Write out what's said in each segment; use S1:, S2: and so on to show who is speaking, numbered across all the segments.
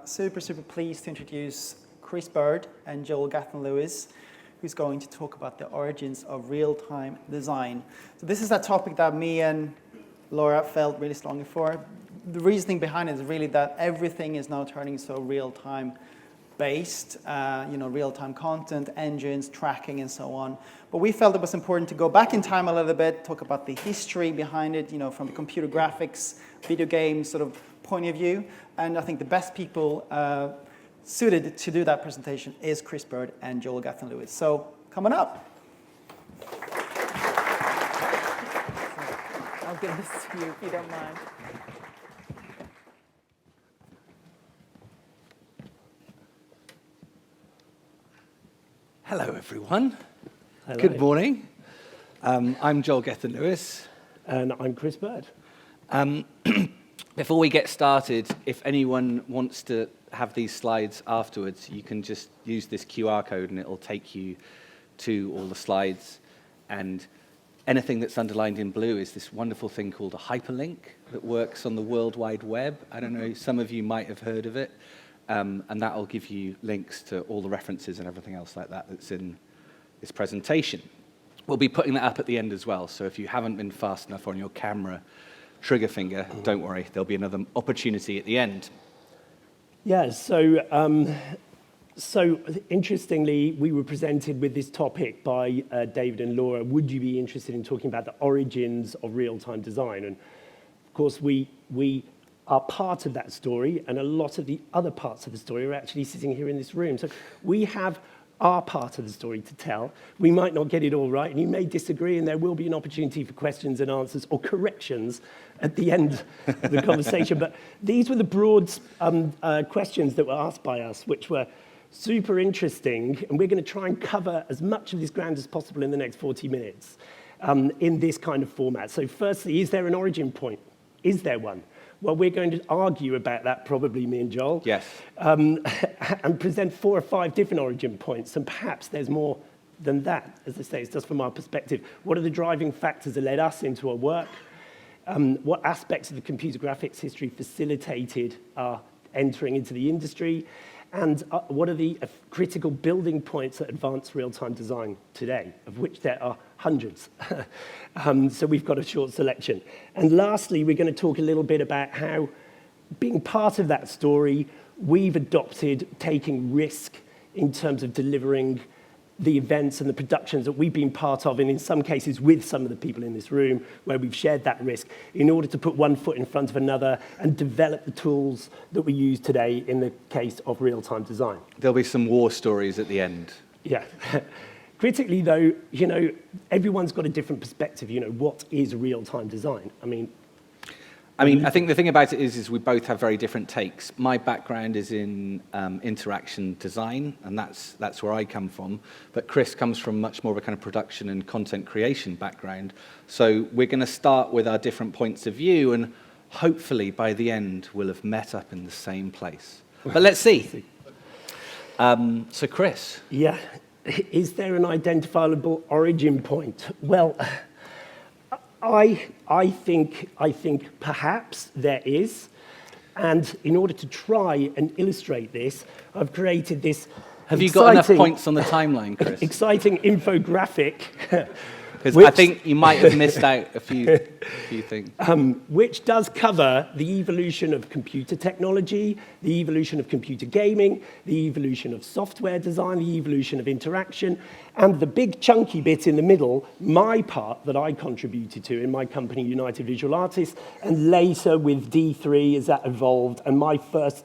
S1: Super pleased to introduce Chris Bird and Joel Gethin-Lewis, who's going to talk about the origins of real-time design. So this is a topic that me and Laura felt really strongly for. The reasoning behind it is really that everything is now turning so real-time based, real-time content, engines, tracking, and so on. But we felt it was important to go back in time a little bit, talk about the history behind it, from the computer graphics, video games sort of point of view. And I think the best people suited to do that presentation is Chris Bird and Joel Gethin-Lewis. So coming up.
S2: I'll give this to you if you don't mind.
S3: Hello, everyone.
S4: Hello.
S3: Good morning. I'm Joel Gethin-Lewis.
S4: And I'm Chris Bird.
S3: Before we get started, if anyone wants to have these slides afterwards, you can just use this QR code and it'll take you to all the slides. And anything that's underlined in blue is this wonderful thing called a hyperlink that works on the World Wide Web. I don't know, some of you might have heard of it. And that will give you links to all the references and everything else like that that's in this presentation. We'll be putting that up at the end as well, so if you haven't been fast enough on your camera trigger finger, don't worry, there'll be another opportunity at the end.
S4: Yeah, so interestingly, we were presented with this topic by David and Laura. Would you be interested in talking about the origins of real-time design? And of course, we are part of that story, and a lot of the other parts of the story are actually sitting here in this room. So we have our part of the story to tell. We might not get it all right, and you may disagree, and there will be an opportunity for questions and answers or corrections at the end of the conversation. But these were the broad questions that were asked by us, which were super interesting, and we're going to try and cover as much of this ground as possible in the next 40 minutes in this kind of format. So firstly, is there an origin point? Is there one? Well, we're going to argue about that, probably, me and Joel.
S3: Yes.
S4: And present 4 or 5 different origin points, and perhaps there's more than that. As I say, it's just from our perspective. What are the driving factors that led us into our work? What aspects of the computer graphics history facilitated our entering into the industry? And what are the critical building points that advance real-time design today, of which there are hundreds. So we've got a short selection. And lastly, we're going to talk a little bit about how, being part of that story, we've adopted taking risk in terms of delivering the events and the productions that we've been part of, and in some cases with some of the people in this room, where we've shared that risk in order to put one foot in front of another and develop the tools that we use today in the case of real-time design.
S3: There'll be some war stories at the end.
S4: Yeah. Critically, though, everyone's got a different perspective. What is real-time design?
S3: I think the thing about it is we both have very different takes. My background is in interaction design, and that's where I come from. But Chris comes from much more of a kind of production and content creation background. So we're going to start with our different points of view, and hopefully by the end we'll have met up in the same place. But let's see. So Chris.
S4: Yeah. Is there an identifiable origin point? Well, I think perhaps there is, and in order to try and illustrate this, I've created this.
S3: Have you got enough points on the timeline, Chris?
S4: Exciting infographic.
S3: Because I think you might have missed out a few things.
S4: Which does cover the evolution of computer technology, the evolution of computer gaming, the evolution of software design, the evolution of interaction, and the big chunky bit in the middle, my part that I contributed to in my company, United Visual Artists, and later with D3 as that evolved, and my first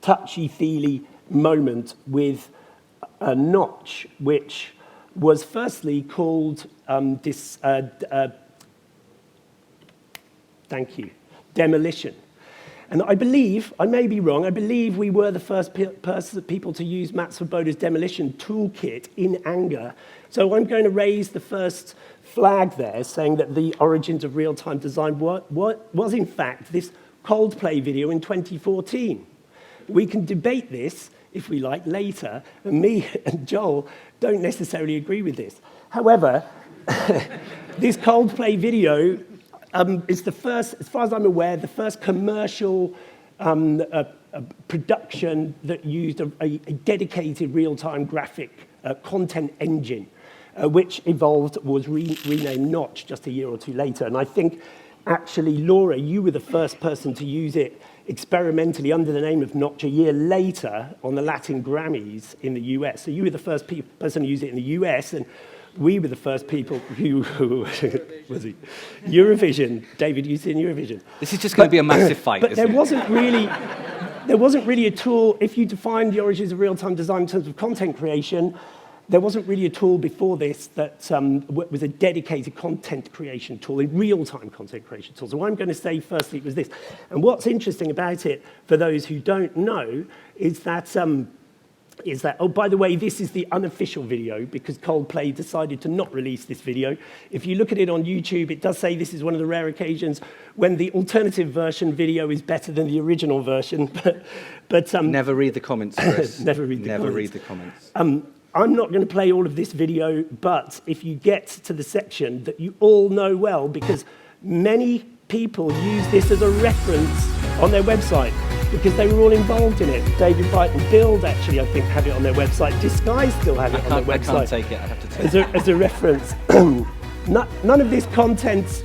S4: touchy-feely moment with a notch, which was firstly called demolition. And I believe, I may be wrong, I believe we were the first people to use Matt Swoboda's demolition toolkit in anger. So I'm going to raise the first flag there, saying that the origins of real-time design was in fact this Coldplay video in 2014. We can debate this, if we like, later, and me and Joel don't necessarily agree with this. However, this Coldplay video is the first, as far as I'm aware, the first commercial a production that used a dedicated real-time graphic content engine, which was renamed Notch just a year or two later. And I think, actually, Laura, you were the first person to use it experimentally under the name of Notch a year later on the Latin Grammys in the US. So you were the first person to use it in the US, and we were the first people who was he? Eurovision. David, you in Eurovision.
S3: This is just going to be a massive fight,
S4: But
S3: isn't
S4: there wasn't really a tool, if you define the origins of real-time design in terms of content creation, there wasn't really a tool before this that was a dedicated content creation tool, a real-time content creation tool. So what I'm going to say firstly was this. And what's interesting about it, for those who don't know, is that, oh, by the way, this is the unofficial video because Coldplay decided to not release this video. If you look at it on YouTube, it does say this is one of the rare occasions when the alternative version video is better than the original version. But
S3: Never read the comments, Chris.
S4: Never read the comments.
S3: Read the comments.
S4: I'm not going to play all of this video, but if you get to the section that you all know well, because many people use this as a reference on their website because they were all involved in it. David Byte and Build, actually, I think, have it on their website. Disguise still have it on their website.
S3: I can't take it. I have to take it.
S4: As a reference. None of this content's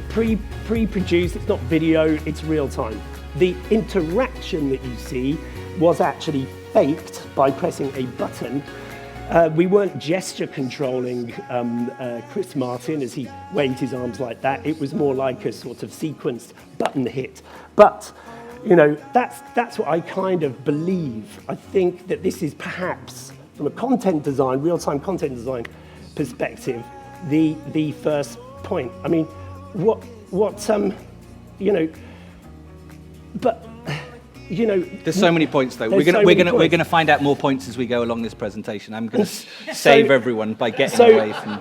S4: pre-produced. It's not video. It's real time. The interaction that you see was actually faked by pressing a button. We weren't gesture controlling Chris Martin as he waved his arms like that. It was more like a sort of sequenced button hit. But, you know, that's what I kind of believe. I think that this is perhaps, from a content design, real-time content design perspective, the first point. I mean,
S3: There's so many points, though. We're going to find out more points as we go along this presentation. I'm going to save everyone by getting away from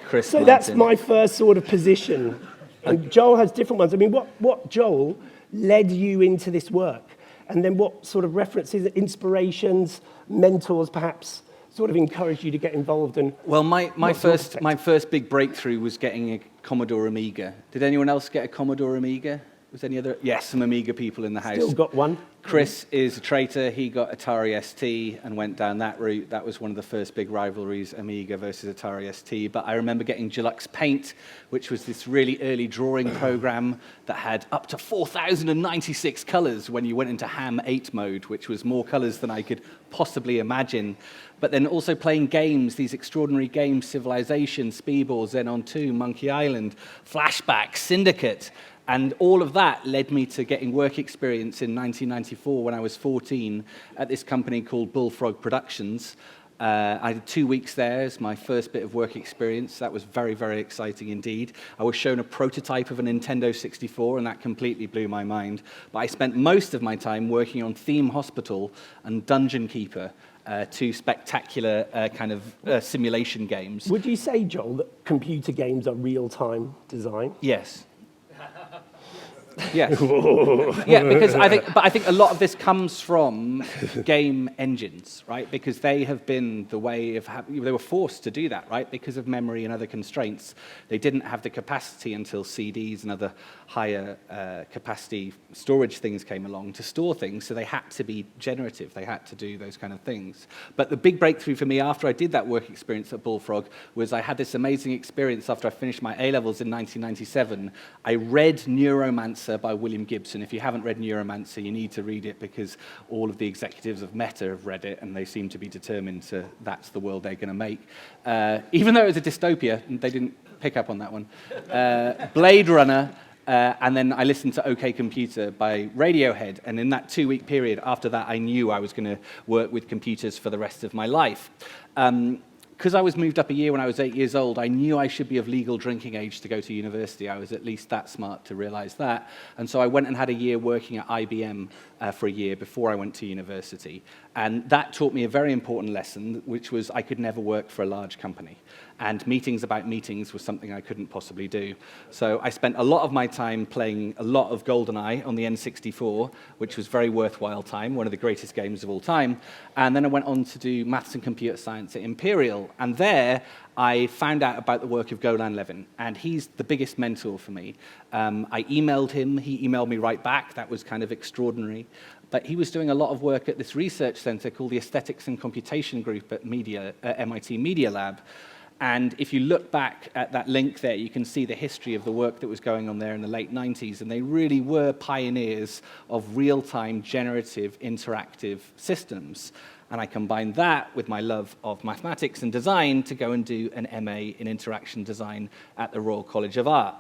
S3: Chris.
S4: So that's my first sort of position. And Joel has different ones. I mean, what Joel led you into this work? And then what sort of references, inspirations, mentors, perhaps, sort of encouraged you to get involved? And
S3: well, my first big breakthrough was getting a Commodore Amiga. Did anyone else get a Commodore Amiga? Was any other? Yes, some Amiga people in the house.
S4: Still got one.
S3: Chris is a traitor. He got Atari ST and went down that route. That was one of the first big rivalries, Amiga versus Atari ST. But I remember getting Deluxe Paint, which was this really early drawing program that had up to 4,096 colors when you went into Ham 8 mode, which was more colors than I could possibly imagine. But then also playing games, these extraordinary games, Civilization, Speedball, Xenon 2, Monkey Island, Flashback, Syndicate. And all of that led me to getting work experience in 1994 when I was 14 at this company called Bullfrog Productions. I did 2 weeks there as my first bit of work experience. That was very, very exciting indeed. I was shown a prototype of a Nintendo 64, and that completely blew my mind. But I spent most of my time working on Theme Hospital and Dungeon Keeper, two spectacular kind of simulation games.
S4: Would you say, Joel, that computer games are real-time design?
S3: Yes. Yes. Yeah, because I think a lot of this comes from game engines, right? Because they have been the way of they were forced to do that, right? Because of memory and other constraints, they didn't have the capacity until CDs and other higher capacity storage things came along to store things. So they had to be generative. They had to do those kind of things. But the big breakthrough for me after I did that work experience at Bullfrog was I had this amazing experience after I finished my A-levels in 1997. I read Neuromancer by William Gibson. If you haven't read Neuromancer, you need to read it because all of the executives of Meta have read it and they seem to be determined that's the world they're going to make. Even though it was a dystopia, they didn't pick up on that one. Blade Runner, and then I listened to OK Computer by Radiohead, and in that 2-week period after that, I knew I was going to work with computers for the rest of my life. Because I was moved up a year when I was 8 years old, I knew I should be of legal drinking age to go to university. I was at least that smart to realize that. And so I went and had a year working at IBM for a year before I went to university. And that taught me a very important lesson, which was I could never work for a large company. and meetings about meetings was something I couldn't possibly do. So I spent a lot of my time playing a lot of GoldenEye on the N64, which was very worthwhile time, one of the greatest games of all time. And then I went on to do maths and computer science at Imperial. And there, I found out about the work of Golan Levin, and he's the biggest mentor for me. I emailed him, he emailed me right back. That was kind of extraordinary. But he was doing a lot of work at this research center called the Aesthetics and Computation Group at MIT Media Lab. And if you look back at that link there, you can see the history of the work that was going on there in the late 90s. And they really were pioneers of real-time, generative, interactive systems. And I combined that with my love of mathematics and design to go and do an MA in interaction design at the Royal College of Art.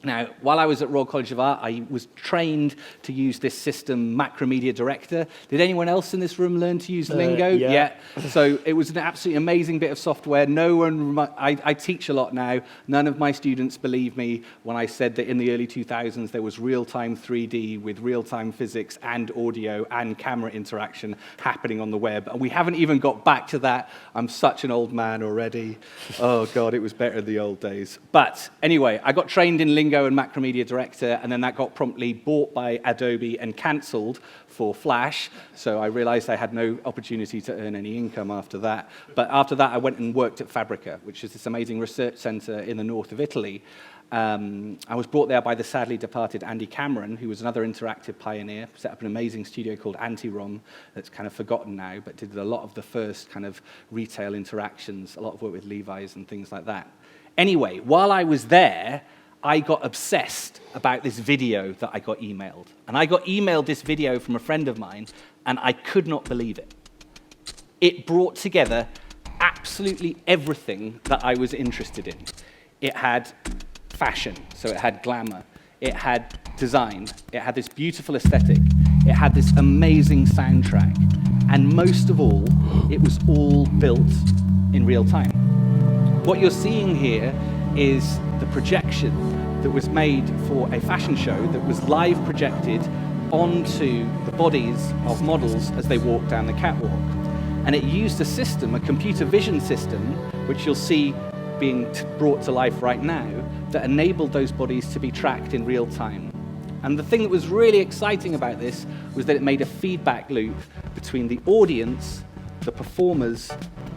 S3: Now, while I was at Royal College of Art, I was trained to use this system, Macromedia Director. Did anyone else in this room learn to use Lingo?
S4: Yeah.
S3: So it was an absolutely amazing bit of software. No one, I teach a lot now. None of my students believe me when I said that in the early 2000s there was real-time 3D with real-time physics and audio and camera interaction happening on the web. And we haven't even got back to that. I'm such an old man already. Oh, God, it was better in the old days. But anyway, I got trained in Lingo and Macromedia Director, and then that got promptly bought by Adobe and cancelled for Flash, so I realized I had no opportunity to earn any income after that. But after that, I went and worked at Fabrica, which is this amazing research center in the north of Italy. I was brought there by the sadly departed Andy Cameron, who was another interactive pioneer, set up an amazing studio called Anti-ROM that's kind of forgotten now, but did a lot of the first kind of retail interactions, a lot of work with Levi's and things like that. Anyway, while I was there, I got obsessed about this video that I got emailed. And I got emailed this video from a friend of mine, and I could not believe it. It brought together absolutely everything that I was interested in. It had fashion, so it had glamour. It had design. It had this beautiful aesthetic. It had this amazing soundtrack. And most of all, it was all built in real time. What you're seeing here is the projection that was made for a fashion show that was live projected onto the bodies of models as they walked down the catwalk. And it used a system, a computer vision system, which you'll see being brought to life right now, that enabled those bodies to be tracked in real time. And the thing that was really exciting about this was that it made a feedback loop between the audience, the performers,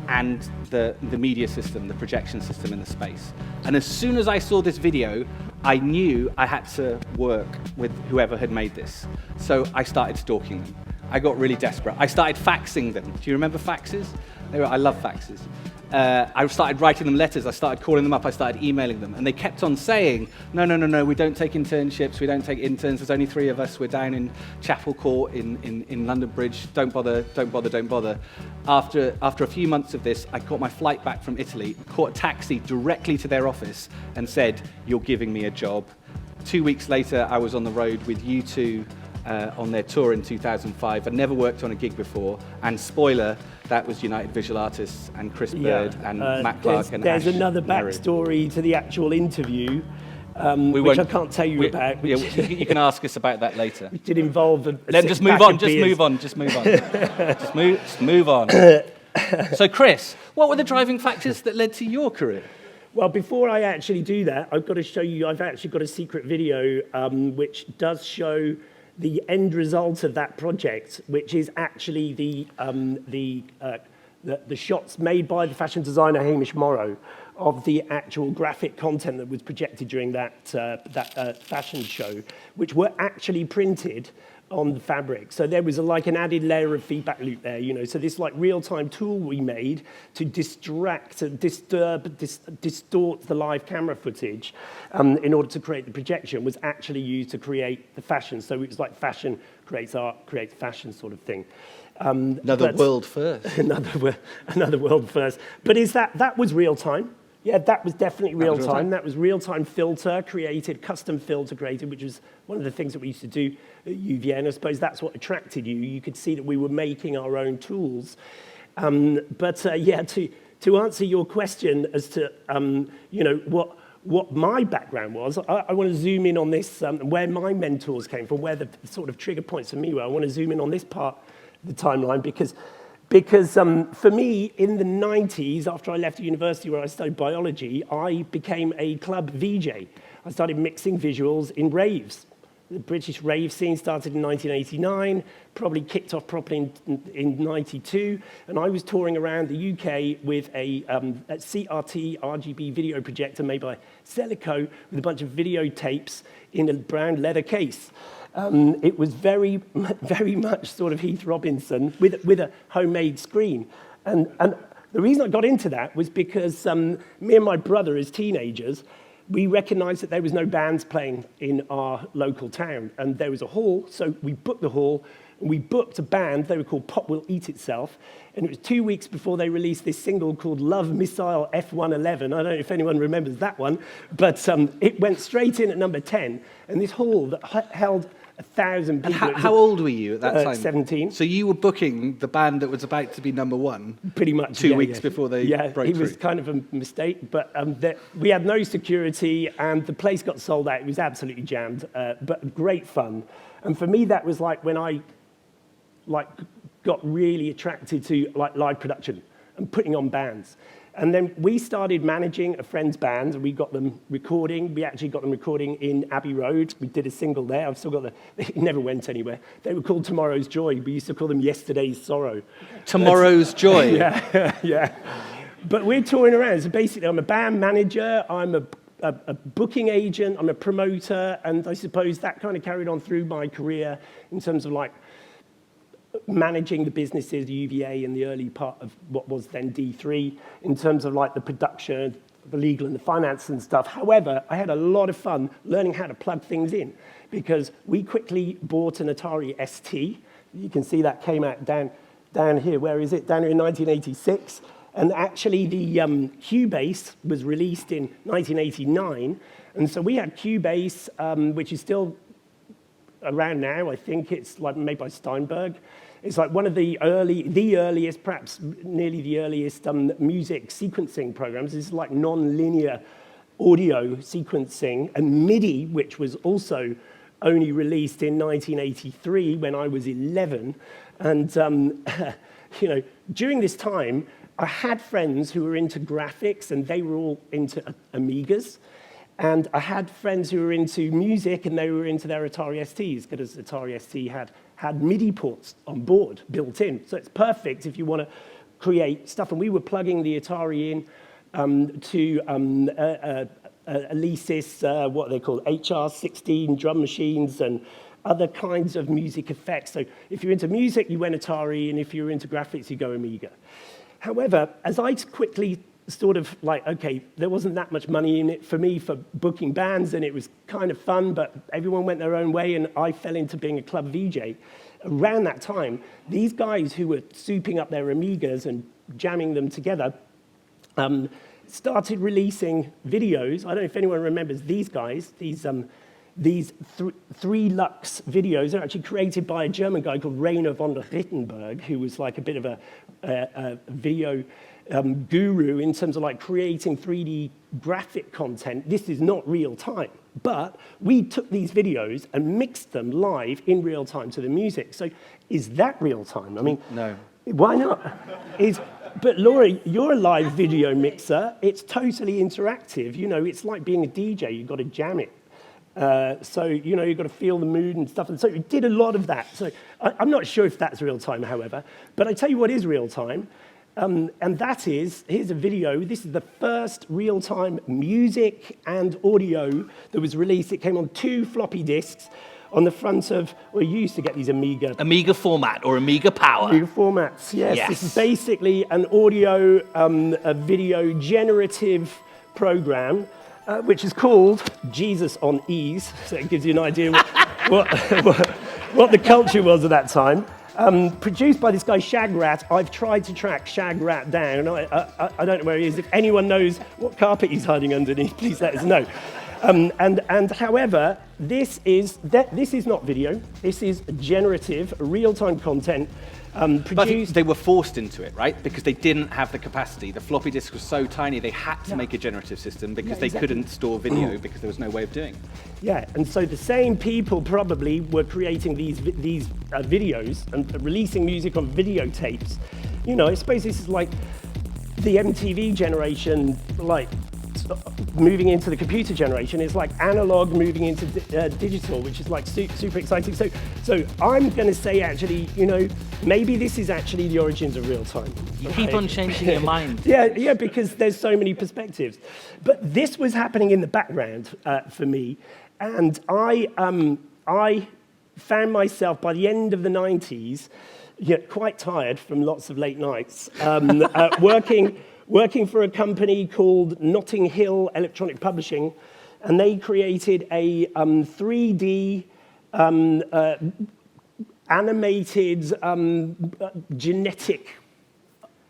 S3: and the media system, the projection system in the space. And as soon as I saw this video, I knew I had to work with whoever had made this. So I started stalking them. I got really desperate. I started faxing them. Do you remember faxes? I love faxes. I started writing them letters. I started calling them up. I started emailing them. And they kept on saying, no, we don't take internships. We don't take interns. There's only 3 of us. We're down in Chapel Court in London Bridge. Don't bother. After a few months of this, I got my flight back from Italy, caught a taxi directly to their office and said, you're giving me a job. 2 weeks later, I was on the road with U2 on their tour in 2005. I'd never worked on a gig before. And spoiler, that was United Visual Artists and Chris Bird and Matt Clark and
S4: There's
S3: Ash
S4: another
S3: Larry.
S4: backstory to the actual interview,
S3: We
S4: which
S3: won't-
S4: I can't tell you about.
S3: Yeah, you can ask us about that later.
S4: Which did involve a
S3: Then just move
S4: six-pack
S3: on,
S4: of
S3: just
S4: beers.
S3: move on, just move on. just move on. So Chris, what were the driving factors that led to your career?
S4: Well, before I actually do that, I've got to show you, I've actually got a secret video which does show the end result of that project, which is actually the shots made by the fashion designer Hamish Morrow of the actual graphic content that was projected during that fashion show, which were actually printed on the fabric. So there was like an added layer of feedback loop there, you know. So this like real-time tool we made to distract and distort the live camera footage in order to create the projection was actually used to create the fashion. So it was like fashion creates art, creates fashion sort of thing.
S3: Another world first.
S4: another world first. But that was real time? Yeah, that was definitely real time. That was real-time filter created, custom filter created, which was one of the things that we used to do at UVA, and I suppose that's what attracted you. You could see that we were making our own tools. Yeah, to answer your question as to, you know, what my background was, I want to zoom in on this, where my mentors came from, where the sort of trigger points for me were. I want to zoom in on this part of the timeline because Because for me, in the 90s, after I left university where I studied biology, I became a club VJ. I started mixing visuals in raves. The British rave scene started in 1989, probably kicked off properly in 92, and I was touring around the UK with a CRT RGB video projector made by Celico with a bunch of videotapes in a brown leather case. It was very, very much sort of Heath Robinson with a homemade screen. And the reason I got into that was because me and my brother as teenagers, we recognized that there was no bands playing in our local town, and there was a hall, so we booked the hall, and we booked a band. They were called Pop Will Eat Itself, and it was 2 weeks before they released this single called Love Missile F-111. I don't know if anyone remembers that one, but it went straight in at number 10, and this hall that held 1,000 people.
S3: And how old were you at that time?
S4: 17.
S3: So you were booking the band that was about to be number one?
S4: Pretty much,
S3: 2 weeks before they broke through?
S4: Yeah, it was kind of a mistake, but we had no security, and the place got sold out. It was absolutely jammed, but great fun. And for me, that was like when I got really attracted to live production and putting on bands. And then we started managing a friend's band, and we got them recording. We actually got them recording in Abbey Road. We did a single there. I've still got it never went anywhere. They were called Tomorrow's Joy. We used to call them Yesterday's Sorrow.
S3: Tomorrow's Joy?
S4: Yeah, yeah. But we're touring around. So basically, I'm a band manager, I'm a booking agent, I'm a promoter, and I suppose that kind of carried on through my career in terms of managing the businesses, UVA, in the early part of what was then D3, in terms of the production, the legal and the finance and stuff. However, I had a lot of fun learning how to plug things in, because we quickly bought an Atari ST. You can see that came out down here. Where is it? Down here in 1986. And actually, the Cubase was released in 1989. And so we had Cubase, which is still around now. I think it's made by Steinberg. It's one of the earliest, perhaps nearly the earliest music sequencing programs. It's non-linear audio sequencing, and MIDI, which was also only released in 1983 when I was 11. And during this time, I had friends who were into graphics, and they were all into Amigas. And I had friends who were into music, and they were into their Atari STs, because Atari ST had MIDI ports on board, built in. So it's perfect if you want to create stuff. And we were plugging the Atari in to Alesis, what they call HR-16 drum machines, and other kinds of music effects. So if you're into music, you went Atari, and if you're into graphics, you go Amiga. However, as I quickly sort of okay, there wasn't that much money in it for me for booking bands, and it was kind of fun, but everyone went their own way, and I fell into being a club VJ. Around that time, these guys who were souping up their Amigas and jamming them together started releasing videos. I don't know if anyone remembers these guys, these 3 Lux videos are actually created by a German guy called Rainer von Rittenberg, who was a bit of a video guru in terms of creating 3D graphic content. This is not real time, but we took these videos and mixed them live in real time to the music. So is that real time? I mean,
S3: no.
S4: Why not? But Laura, you're a live video mixer. It's totally interactive. It's like being a DJ. You've got to jam it. So, you've got to feel the mood and stuff. And so we did a lot of that. So I'm not sure if that's real time, however. But I tell you what is real time. And that is, here's a video. This is the first real-time music and audio that was released. It came on 2 floppy disks on the front of, well, you used to get these
S3: Amiga format or Amiga Power.
S4: Amiga formats, yes. This is basically an audio, a video generative program, which is called Jesus on Ease. So it gives you an idea what the culture was at that time. Produced by this guy, Shagrat. I've tried to track Shagrat down. I don't know where he is. If anyone knows what carpet he's hiding underneath, please let us know. And however, this is not video. This is generative, real-time content
S3: But I think
S4: produced.
S3: they were forced into it, right? Because they didn't have the capacity. The floppy disk was so tiny, they had to make a generative system because
S4: Yeah,
S3: they
S4: exactly.
S3: couldn't store video because there was no way of doing it.
S4: Yeah, and so the same people probably were creating these videos and releasing music on videotapes. You know, I suppose this is like the MTV generation, like moving into the computer generation. It's like analog moving into digital, which is like super exciting. So I'm going to say, actually, you know, maybe this is actually the origins of real time.
S5: You keep on changing your mind.
S4: Yeah, because there's so many perspectives. But this was happening in the background for me, and I found myself by the end of the 90s, quite tired from lots of late nights, working for a company called Notting Hill Electronic Publishing, and they created a 3D animated genetic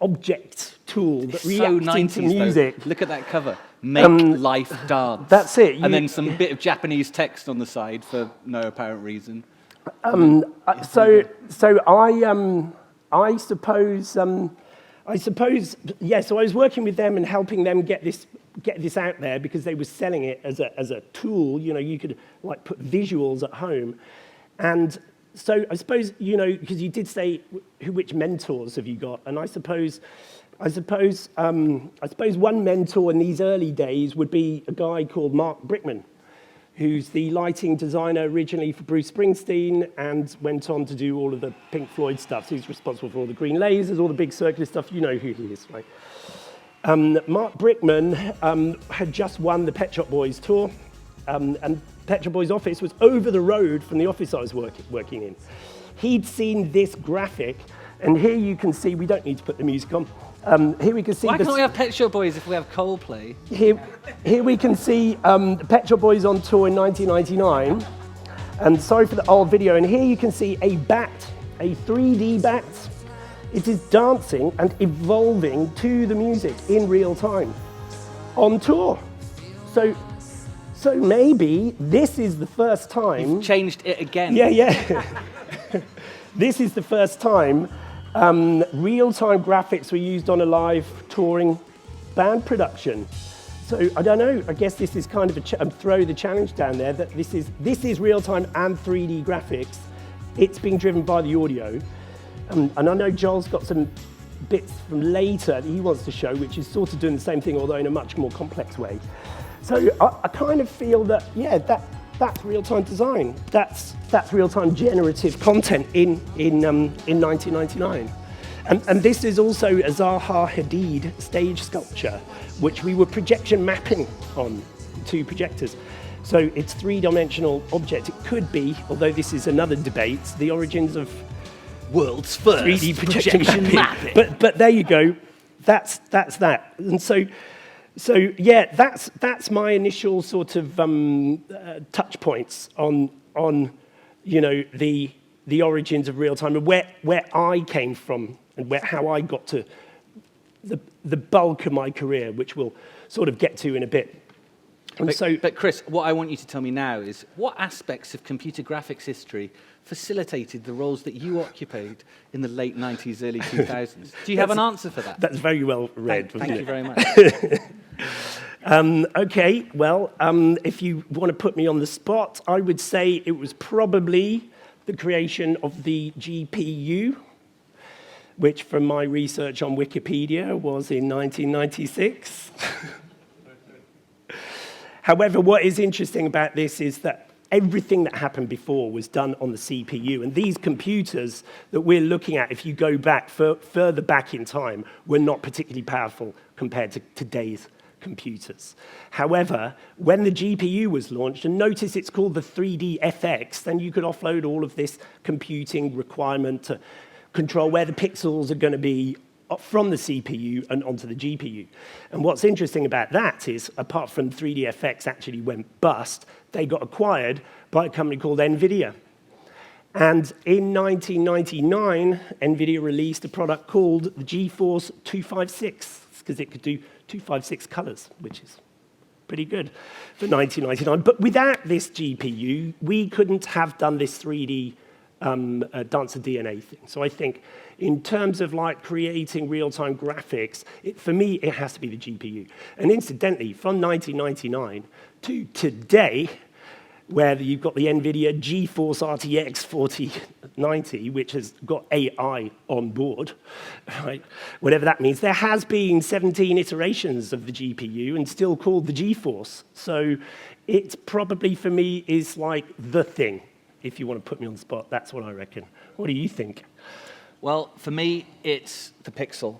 S4: object tool that
S3: So
S4: reacted
S3: 90s,
S4: to music.
S3: though. Look at that cover. Make life dance.
S4: That's it.
S3: And then some bit of Japanese text on the side for no apparent reason.
S4: So I suppose, yeah. So I was working with them and helping them get this out there because they were selling it as a tool. You know, you could like put visuals at home, and so I suppose, you know, because you did say which mentors have you got, and I suppose one mentor in these early days would be a guy called Mark Brickman, who's the lighting designer originally for Bruce Springsteen and went on to do all of the Pink Floyd stuff. So he's responsible for all the green lasers, all the big circular stuff. You know who he is, right? Mark Brickman had just won the Pet Shop Boys tour, and Pet Shop Boys' office was over the road from the office I was working in. He'd seen this graphic, and here you can see, we don't need to put the music on, here we can see
S5: Why can't we have Pet Shop Boys if we have Coldplay?
S4: Here we can see Pet Shop Boys on tour in 1999. And sorry for the old video. And here you can see a bat, a 3D bat. It is dancing and evolving to the music in real time on tour. So maybe this is the first time.
S3: You've changed it again.
S4: Yeah. This is the first time real-time graphics were used on a live touring band production. So I don't know. I guess this is kind of throw the challenge down there that this is real-time and 3D graphics. It's being driven by the audio, and I know Joel's got some bits from later that he wants to show, which is sort of doing the same thing, although in a much more complex way. So I kind of feel that that's real-time design. That's real-time generative content in 1999. And this is also a Zaha Hadid stage sculpture, which we were projection mapping on two projectors. So it's three-dimensional object. It could be, although this is another debate, the origins of
S3: World's first
S4: 3D projection mapping. But there you go. That's that. And so yeah, that's my initial sort of touch points on you know the origins of real time and where I came from and how I got to the bulk of my career, which we'll sort of get to in a bit. And
S3: But Chris, what I want you to tell me now is what aspects of computer graphics history facilitated the roles that you occupied in the late 90s, early 2000s? Do you have an answer for that?
S4: That's very well read.
S3: Thank you very much.
S4: Okay, well, if you want to put me on the spot, I would say it was probably the creation of the GPU, which from my research on Wikipedia was in 1996. However, what is interesting about this is that everything that happened before was done on the CPU. And these computers that we're looking at, if you go back further back in time, were not particularly powerful compared to today's computers. However, when the GPU was launched, and notice it's called the 3DFX, then you could offload all of this computing requirement to control where the pixels are going to be from the CPU and onto the GPU. And what's interesting about that is, apart from 3DFX actually went bust, they got acquired by a company called NVIDIA. And in 1999, NVIDIA released a product called the GeForce 256, because it could do 256 colors, which is pretty good for 1999. But without this GPU, we couldn't have done this 3D dancer DNA thing. So I think in terms of like creating real-time graphics, for me, it has to be the GPU. And incidentally, from 1999 to today, where you've got the NVIDIA GeForce RTX 4090, which has got AI on board, right? Whatever that means. There has been 17 iterations of the GPU and still called the GeForce. So it probably, for me, is like the thing. If you want to put me on the spot, that's what I reckon. What do you think?
S3: Well, for me, it's the Pixel.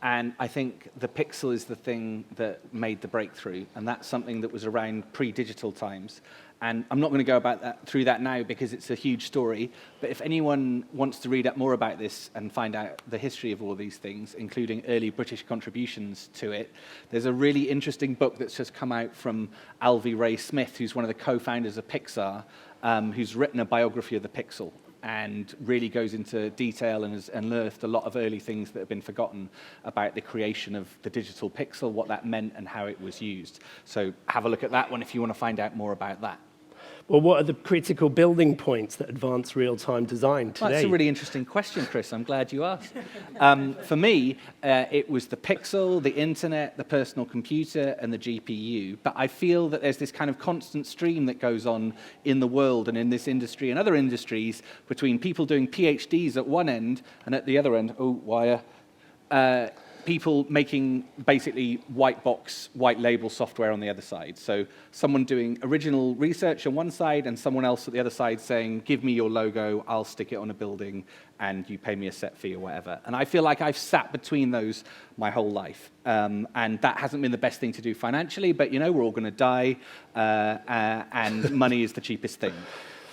S3: And I think the Pixel is the thing that made the breakthrough. And that's something that was around pre-digital times. And I'm not going to go through that now because it's a huge story. But if anyone wants to read up more about this and find out the history of all these things, including early British contributions to it, there's a really interesting book that's just come out from Alvy Ray Smith, who's one of the co-founders of Pixar, who's written a biography of the Pixel and really goes into detail and has unearthed a lot of early things that have been forgotten about the creation of the digital pixel, what that meant and how it was used. So have a look at that one if you want to find out more about that.
S4: Well, what are the critical building points that advance real-time design today?
S3: Well, that's a really interesting question, Chris. I'm glad you asked. For me, it was the Pixel, the internet, the personal computer, and the GPU. But I feel that there's this kind of constant stream that goes on in the world and in this industry and other industries between people doing PhDs at one end and at the other end, people making basically white box, white label software on the other side. So someone doing original research on one side and someone else at the other side saying, give me your logo, I'll stick it on a building and you pay me a set fee or whatever. And I feel like I've sat between those my whole life. And that hasn't been the best thing to do financially, but you know, we're all gonna die and money is the cheapest thing.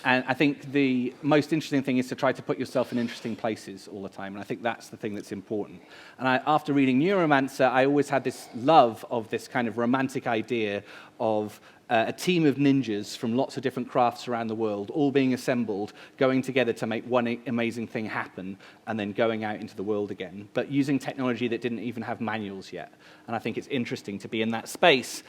S3: And I think the most interesting thing is to try to put yourself in interesting places all the time. And I think that's the thing that's important. And after reading Neuromancer, I always had this love of this kind of romantic idea of a team of ninjas from lots of different crafts around the world, all being assembled, going together to make one amazing thing happen, and then going out into the world again, but using technology that didn't even have manuals yet. And I think it's interesting to be in that space.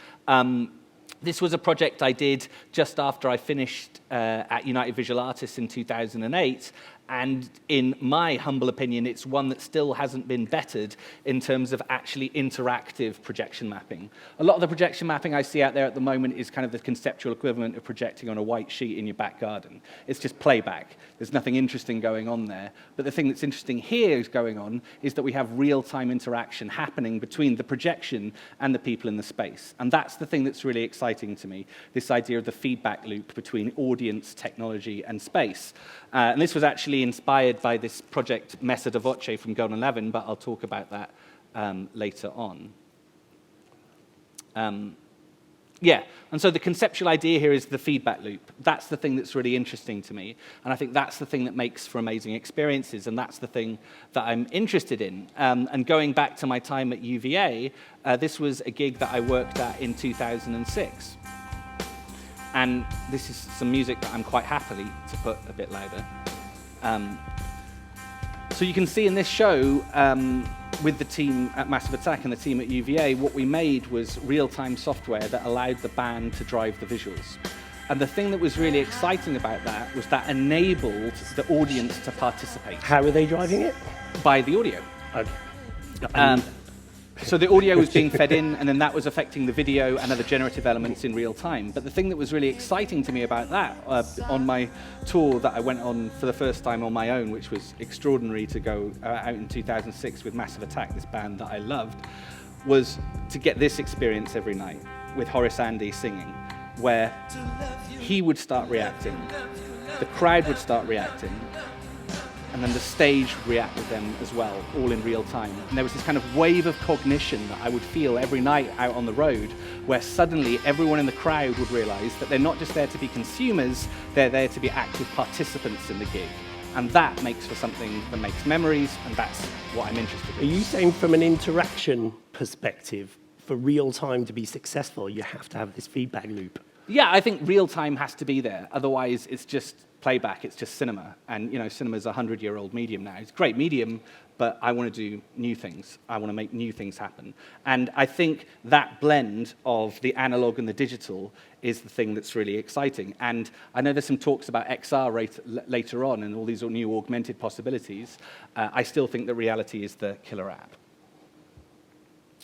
S3: This was a project I did just after I finished at United Visual Artists in 2008, and in my humble opinion, it's one that still hasn't been bettered in terms of actually interactive projection mapping. A lot of the projection mapping I see out there at the moment is kind of the conceptual equivalent of projecting on a white sheet in your back garden. It's just playback. There's nothing interesting going on there. But the thing that's interesting here is going on is that we have real-time interaction happening between the projection and the people in the space. And that's the thing that's really exciting to me, this idea of the feedback loop between audience, technology, and space. And this was actually inspired by this project Messa de Voce from Golden 11, but I'll talk about that later on. Yeah, and so the conceptual idea here is the feedback loop. That's the thing that's really interesting to me, and I think that's the thing that makes for amazing experiences, and that's the thing that I'm interested in. And going back to my time at UVA, this was a gig that I worked at in 2006. And this is some music that I'm quite happily to put a bit louder. So you can see in this show, with the team at Massive Attack and the team at UVA, what we made was real-time software that allowed the band to drive the visuals. And the thing that was really exciting about that was that enabled the audience to participate.
S4: How were they driving it?
S3: By the audio.
S4: Okay.
S3: So the audio was being fed in, and then that was affecting the video and other generative elements in real time. But the thing that was really exciting to me about that, on my tour that I went on for the first time on my own, which was extraordinary to go out in 2006 with Massive Attack, this band that I loved, was to get this experience every night with Horace Andy singing, where he would start reacting, the crowd would start reacting, and then the stage would react with them as well, all in real time. And there was this kind of wave of cognition that I would feel every night out on the road, where suddenly everyone in the crowd would realize that they're not just there to be consumers, they're there to be active participants in the gig. And that makes for something that makes memories, and that's what I'm interested in.
S4: Are you saying from an interaction perspective, for real time to be successful, you have to have this feedback loop?
S3: Yeah, I think real time has to be there. Otherwise, it's just playback, it's just cinema. And, cinema's a 100-year-old medium now. It's a great medium, but I want to do new things. I want to make new things happen. And I think that blend of the analog and the digital is the thing that's really exciting. And I know there's some talks about XR later on and all these new augmented possibilities. I still think that reality is the killer app.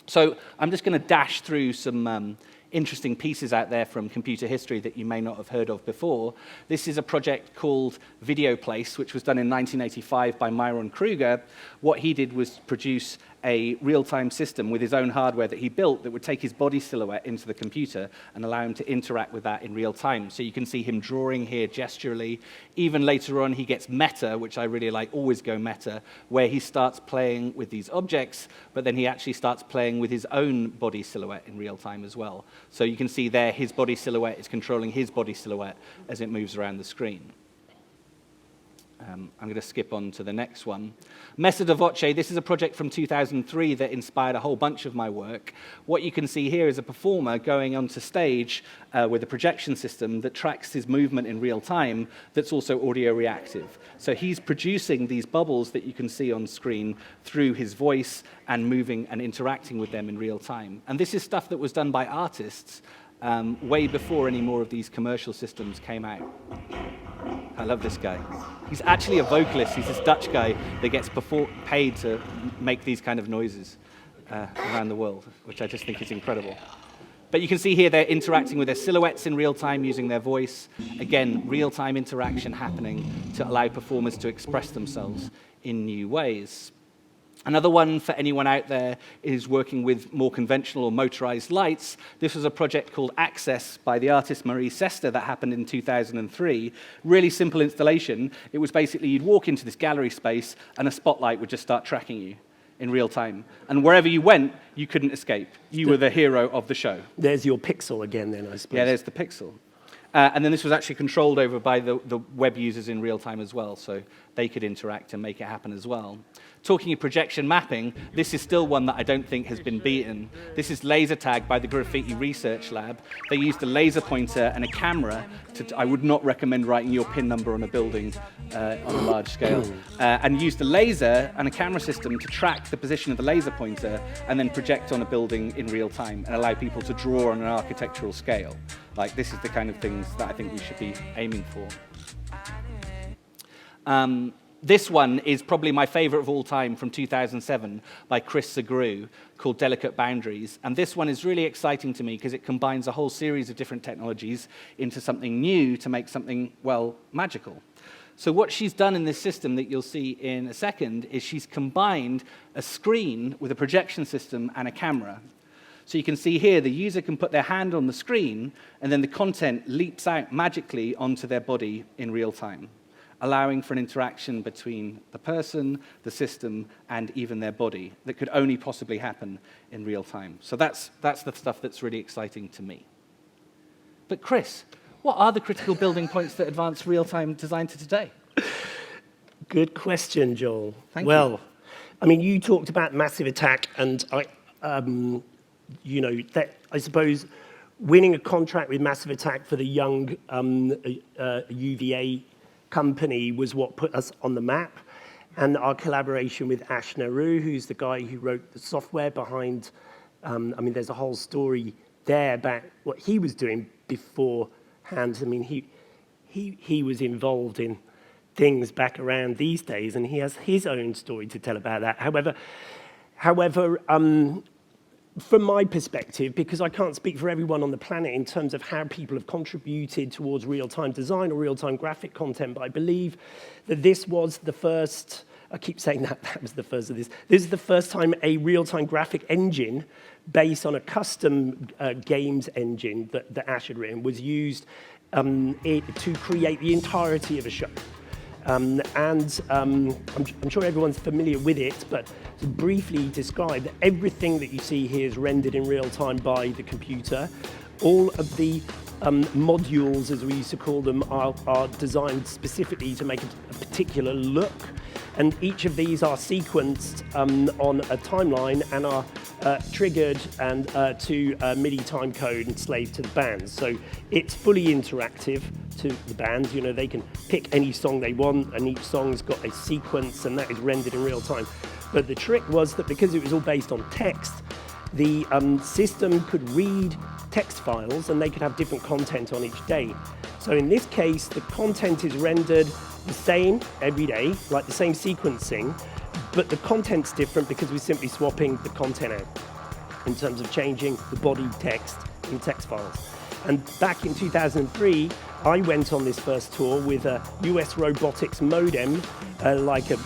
S3: So I'm just going to dash through some interesting pieces out there from computer history that you may not have heard of before. This is a project called Video Place, which was done in 1985 by Myron Kruger. What he did was produce a real-time system with his own hardware that he built that would take his body silhouette into the computer and allow him to interact with that in real time. So you can see him drawing here gesturally. Even later on, he gets meta, which I really like, always go meta, where he starts playing with these objects, but then he actually starts playing with his own body silhouette in real time as well. So you can see there his body silhouette is controlling his body silhouette as it moves around the screen. I'm going to skip on to the next one. Messa de Voce, this is a project from 2003 that inspired a whole bunch of my work. What you can see here is a performer going onto stage with a projection system that tracks his movement in real time that's also audio reactive. So he's producing these bubbles that you can see on screen through his voice and moving and interacting with them in real time. And this is stuff that was done by artists way before any more of these commercial systems came out. I love this guy. He's actually a vocalist. He's this Dutch guy that gets paid to make these kind of noises around the world, which I just think is incredible. But you can see here they're interacting with their silhouettes in real time using their voice. Again, real-time interaction happening to allow performers to express themselves in new ways. Another one for anyone out there is working with more conventional or motorized lights. This was a project called Access by the artist Marie Sester that happened in 2003. Really simple installation. It was basically you'd walk into this gallery space and a spotlight would just start tracking you in real time. And wherever you went, you couldn't escape. You were the hero of the show.
S4: There's your pixel again then, I suppose.
S3: Yeah, there's the pixel. And then this was actually controlled over by the web users in real time as well, so they could interact and make it happen as well. Talking of projection mapping, this is still one that I don't think has been beaten. This is laser tag by the Graffiti Research Lab. They used a laser pointer and a camera. I would not recommend writing your PIN number on a building on a large scale. And used a laser and a camera system to track the position of the laser pointer and then project on a building in real time and allow people to draw on an architectural scale. Like, this is the kind of things that I think we should be aiming for. This one is probably my favorite of all time from 2007 by Chris Sagru called Delicate Boundaries. And this one is really exciting to me because it combines a whole series of different technologies into something new to make something, well, magical. So what she's done in this system that you'll see in a second is she's combined a screen with a projection system and a camera. So you can see here the user can put their hand on the screen and then the content leaps out magically onto their body in real time, allowing for an interaction between the person, the system, and even their body that could only possibly happen in real time. So that's the stuff that's really exciting to me. But Chris, what are the critical building points that advance real-time design to today?
S4: Good question, Joel.
S3: Thank
S4: you. I mean, you talked about massive attack, and that I suppose winning a contract with massive attack for the young UVA company was what put us on the map, and our collaboration with Ash Nehru, who's the guy who wrote the software behind. I mean, there's a whole story there about what he was doing beforehand. I mean, he was involved in things back around these days, and he has his own story to tell about that. However, from my perspective, because I can't speak for everyone on the planet in terms of how people have contributed towards real-time design or real-time graphic content, but I believe that this was the first, I keep saying that was the first of this. This is the first time a real-time graphic engine based on a custom games engine that Ash had written was used to create the entirety of a show. I'm sure everyone's familiar with it, but to briefly describe, everything that you see here is rendered in real time by the computer. All of the modules, as we used to call them, are designed specifically to make a particular look. And each of these are sequenced on a timeline and are triggered and to MIDI time code and slaved to the bands. So it's fully interactive to the bands. You know, they can pick any song they want, and each song's got a sequence, and that is rendered in real time. But the trick was that because it was all based on text, the system could read text files, and they could have different content on each day. So in this case, the content is rendered the same every day, like the same sequencing, but the content's different because we're simply swapping the content out in terms of changing the body text in text files. And back in 2003, I went on this first tour with a US robotics modem, like a,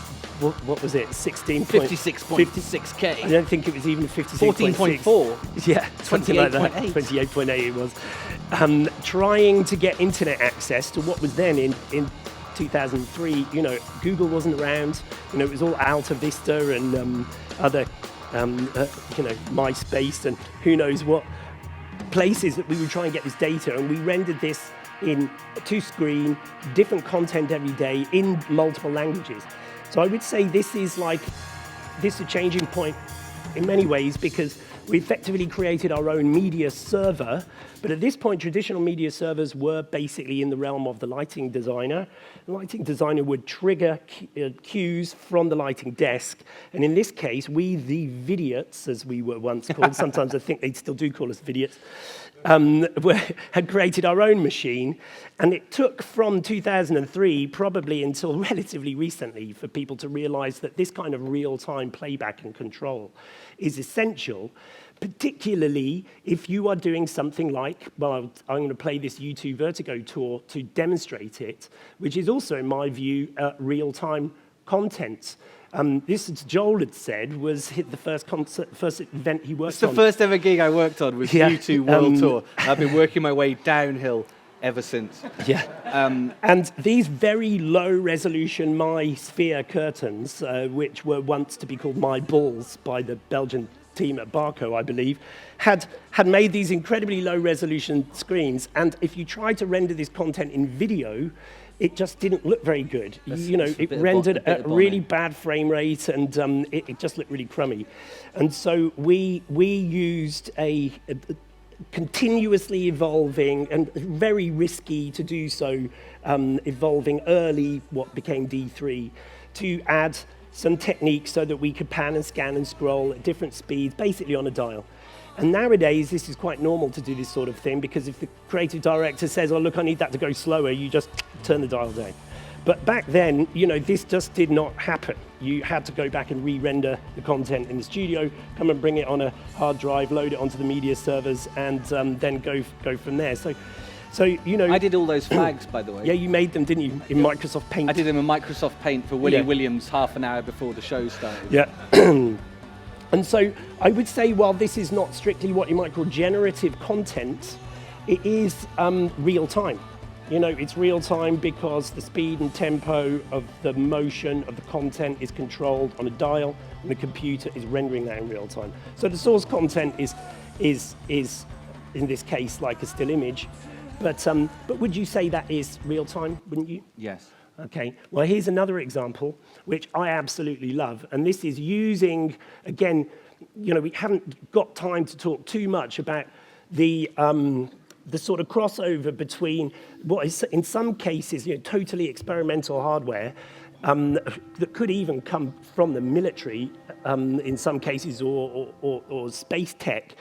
S4: what was it,
S5: 56.6K.
S4: I don't think it was even 56.6.
S5: 14.4.
S4: Yeah, something like that.
S5: 28.8.
S4: 28.8 it was. Trying to get internet access to what was then in 2003, you know, Google wasn't around, you know, it was all Alta Vista and other, you know, MySpace and who knows what places that we would try and get this data, and we rendered this in two-screen, different content every day in multiple languages. So I would say this is a changing point in many ways, because we effectively created our own media server, but at this point, traditional media servers were basically in the realm of the lighting designer. The lighting designer would trigger cues from the lighting desk, and in this case, we, the vidiots, as we were once called, sometimes I think they still do call us vidiots, had created our own machine, and it took from 2003 probably until relatively recently for people to realize that this kind of real-time playback and control is essential, particularly if you are doing something like, well, I'm going to play this U2 Vertigo tour to demonstrate it, which is also, in my view, real-time content. This, as Joel had said, was the first event he worked on.
S3: It's the first ever gig I worked on was U2 World Tour. I've been working my way downhill ever since.
S4: Yeah. And these very low-resolution My Sphere curtains, which were once to be called My Balls by the Belgian team at Barco, I believe, had made these incredibly low-resolution screens. And if you tried to render this content in video, it just didn't look very good. You know, it rendered at a really bad frame rate, and it just looked really crummy. And so we used a continuously evolving, and very risky to do so, evolving early what became D3, to add some techniques so that we could pan and scan and scroll at different speeds, basically on a dial. And nowadays, this is quite normal to do this sort of thing, because if the creative director says, oh, look, I need that to go slower, you just turn the dial down. But back then, you know, this just did not happen. You had to go back and re-render the content in the studio, come and bring it on a hard drive, load it onto the media servers, and then go from there. So, you know...
S3: I did all those flags, by the way.
S4: Yeah, you made them, didn't you, in Microsoft Paint?
S3: I did them in Microsoft Paint for Willie Williams half an hour before the show started.
S4: Yeah. And so I would say, while this is not strictly what you might call generative content, it is real time. You know, it's real time because the speed and tempo of the motion of the content is controlled on a dial, and the computer is rendering that in real time. So the source content is in this case like a still image, but would you say that is real time? Wouldn't you?
S3: Yes.
S4: Okay, well, here's another example, which I absolutely love. And this is using, again, you know, we haven't got time to talk too much about the sort of crossover between what is, in some cases, you know, totally experimental hardware that could even come from the military, in some cases, or space tech,